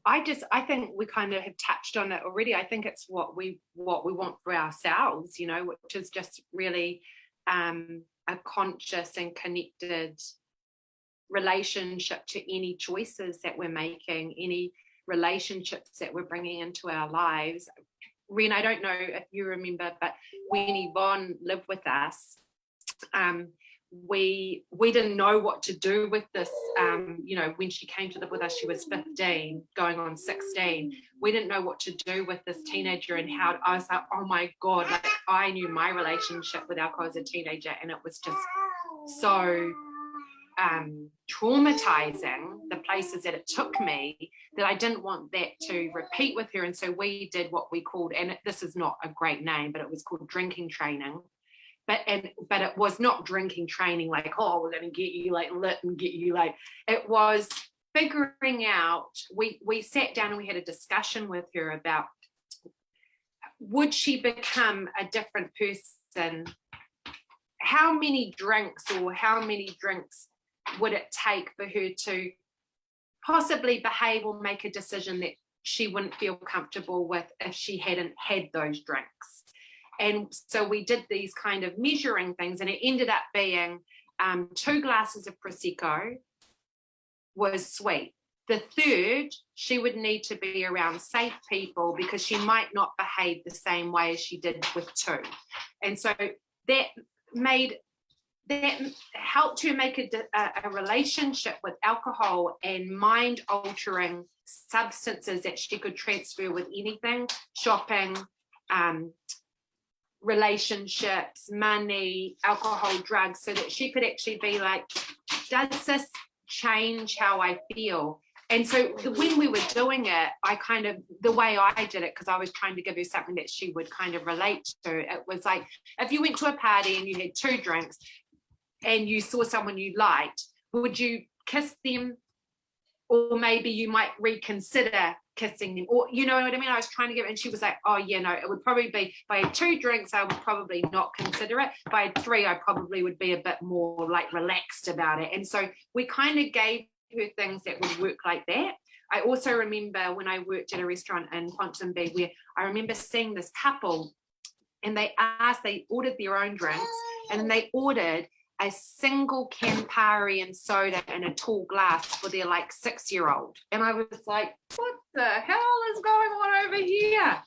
I think we kind of have touched on it already. I think it's what we want for ourselves, you know, which is just really a conscious and connected relationship to any choices that we're making, any relationships that we're bringing into our lives. Ren, I don't know if you remember, but when Yvonne lived with us, we didn't know what to do with this. You know, when she came to live with us, she was 15 going on 16. We didn't know what to do with this teenager, and how I was like, oh my God, like I knew my relationship with alcohol as a teenager, and it was just so traumatizing, the places that it took me, that I didn't want that to repeat with her. And so we did what we called, and this is not a great name, but it was called drinking training. But it was not drinking training like, oh, we're going to get you like lit and get you like, it was figuring out, we sat down and we had a discussion with her about, would she become a different person? How many drinks would it take for her to possibly behave or make a decision that she wouldn't feel comfortable with if she hadn't had those drinks? And so we did these kind of measuring things, and it ended up being 2 glasses of Prosecco was sweet. The third, she would need to be around safe people because she might not behave the same way as she did with 2. And so that helped her make a relationship with alcohol and mind-altering substances that she could transfer with anything, shopping, relationships, money, alcohol, drugs, so that she could actually be like, does this change how I feel? And so when we were doing it, I kind of, the way I did it, because I was trying to give her something that she would kind of relate to, it was like, if you went to a party and you had 2 drinks and you saw someone you liked, would you kiss them? Or maybe you might reconsider kissing them, or you know what I mean? I was trying to give, and she was like, oh yeah, no, it would probably be, if I had 2 drinks, I would probably not consider it. If I had 3, I probably would be a bit more like relaxed about it. And so we kind of gave her things that would work like that. I also remember when I worked at a restaurant in Ponsonby, where I remember seeing this couple, and they ordered their own drinks, and they ordered a single Campari and soda in a tall glass for their like 6-year-old. And I was like, what the hell is going on over here?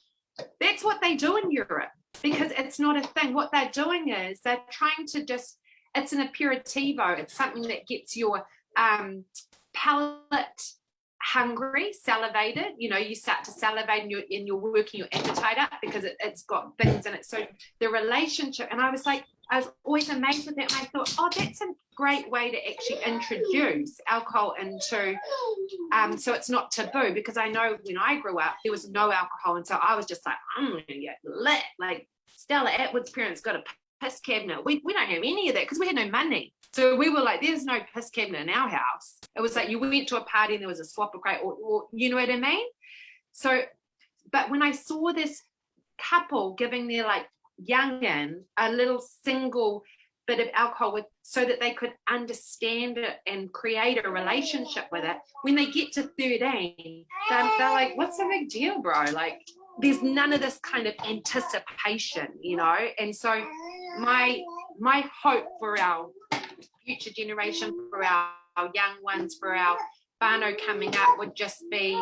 That's what they do in Europe, because it's not a thing. What they're doing is they're trying to just, it's an aperitivo. It's something that gets your palate hungry, salivated. You know, you start to salivate and you're working your appetite up because it's got things in it. So the relationship, and I was always amazed with that, and I thought, oh, that's a great way to actually introduce alcohol into, so it's not taboo, because I know when I grew up, there was no alcohol, and so I was just like, I'm going to get lit. Like Stella Atwood's parents got a piss cabinet. We don't have any of that because we had no money. So we were like, there's no piss cabinet in our house. It was like you went to a party and there was a swapper crate, or you know what I mean? So, but when I saw this couple giving their like youngin a little single bit of alcohol so that they could understand it and create a relationship with it, when they get to 13, they're like, what's the big deal, bro? Like, there's none of this kind of anticipation, you know? And so my hope for our future generation, for our young ones, for our whānau coming up, would just be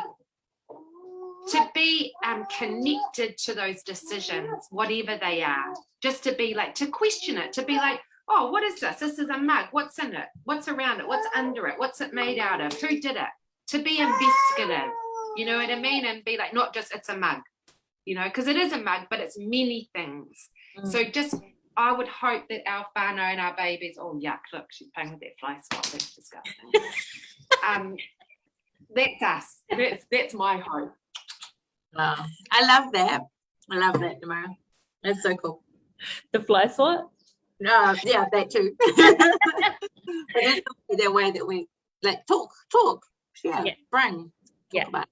to be connected to those decisions, whatever they are, just to be like, to question it, to be like, oh, what is this? This is a mug. What's in it? What's around it? What's under it? What's it made out of? Who did it? To be investigative, you know what I mean? And be like, not just it's a mug, you know, because it is a mug, but it's many things. So just, I would hope that our whānau and our babies, oh yuck, look, she's playing with that fly swat, that's disgusting. That's us. That's my hope. Wow. I love that, Damaris. That's so cool. The fly swat? No, yeah, that too. But that's the way that we like talk, share, bring, talk about.